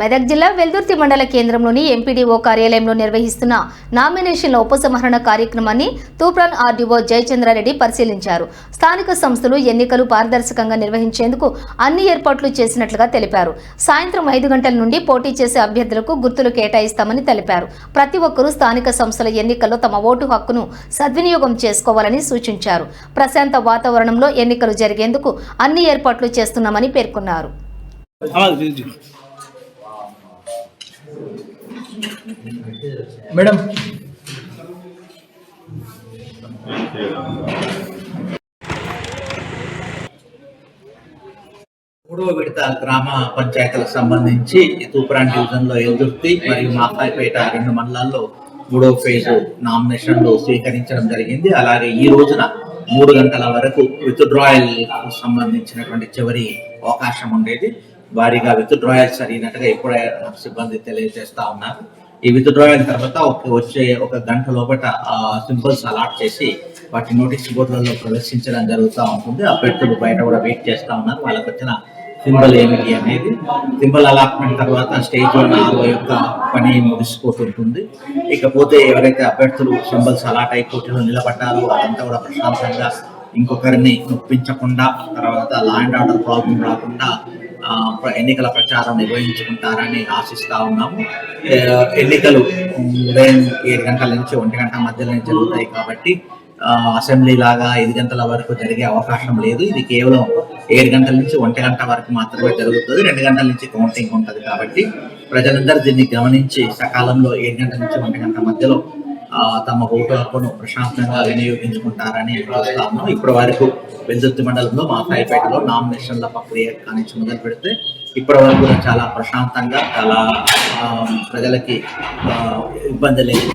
మెదక్ జిల్లా వెల్దుర్తి మండల కేంద్రంలోని ఎంపీడీఓ కార్యాలయంలో నిర్వహిస్తున్న నామినేషన్ల ఉపసంహరణ కార్యక్రమాన్ని తూప్రాన్ ఆర్డీఓ జయచంద్రారెడ్డి పరిశీలించారు. స్థానిక సంస్థలు ఎన్నికలు పారదర్శకంగా నిర్వహించేందుకు అన్ని ఏర్పాట్లు చేసినట్లుగా తెలిపారు. సాయంత్రం 5 గంటల నుండి పోటీ చేసే అభ్యర్థులకు గుర్తులు కేటాయిస్తామని తెలిపారు. ప్రతి ఒక్కరూ స్థానిక సంస్థల ఎన్నికల్లో తమ ఓటు హక్కును సద్వినియోగం చేసుకోవాలని సూచించారు. ప్రశాంత వాతావరణంలో ఎన్నికలు జరిగేందుకు అన్ని ఏర్పాట్లు చేస్తున్నామని పేర్కొన్నారు. మేడం మూడవ విడత గ్రామ పంచాయతీలకు సంబంధించి తూప్రాన్ డివిజన్ లో ఎల్దుర్తి మరియు మాకాయపేట 2 మండలాల్లో మూడవ ఫేజు నామినేషన్లు స్వీకరించడం జరిగింది. అలాగే ఈ రోజున 3 గంటల వరకు విత్డ్రాయల్ సంబంధించినటువంటి చివరి అవకాశం ఉండేది. భారీగా విత్డ్రాయల్స్ జరిగినట్టుగా ఇప్పుడే సిబ్బంది తెలియజేస్తా ఉన్నారు. ఈ విత్డ్రాయల్ తర్వాత వచ్చే 1 గంట లోపల సింబల్స్ అలాట్ చేసి వాటి నోటీస్ బోర్డులలో ప్రదర్శించడం జరుగుతూ ఉంటుంది. అభ్యర్థులు బయట కూడా వెయిట్ చేస్తూ ఉన్నారు. వాళ్ళకి వచ్చిన సింబల్ ఏమిటి అనేది. సింబల్ అలాట్మెంట్ తర్వాత స్టేజ్ 4 యొక్క పని ముగిసిపోతుంటుంది. ఇకపోతే ఎవరైతే అభ్యర్థులు సింబల్స్ అలాట్ అయి పోటీలో నిలబడ్డారో వాళ్ళంతా కూడా ప్రశాంతంగా ఇంకొకరిని నొప్పించకుండా, తర్వాత లా అండ్ ఆర్డర్ ప్రాబ్లం రాకుండా ఎన్నికల ప్రచారం నిర్వహించుకుంటారని ఆశిస్తా ఉన్నాము. ఎన్నికలు ఉదయం 7 గంటల నుంచి 1 గంట మధ్యలోనే జరుగుతాయి కాబట్టి అసెంబ్లీ లాగా 5 గంటల వరకు జరిగే అవకాశం లేదు. ఇది కేవలం 7 గంటల నుంచి 1 గంట వరకు మాత్రమే జరుగుతుంది. 2 గంటల నుంచి కౌంటింగ్ ఉంటుంది కాబట్టి ప్రజలందరూ దీన్ని గమనించి సకాలంలో 7 గంటల నుంచి 1 గంట మధ్యలో తమ ఓటు హక్కును ప్రశాంతంగా వినియోగించుకుంటారని చూస్తా ఉన్నాం. ఇప్పటి వరకు వెల్దుర్తి మండలంలో మాకాయపేటలో నామినేషన్ల ప్రక్రియ నుంచి మొదలు పెడితే ఇప్పటి వరకు చాలా ప్రశాంతంగా, చాలా ప్రజలకి ఇబ్బంది లేదు.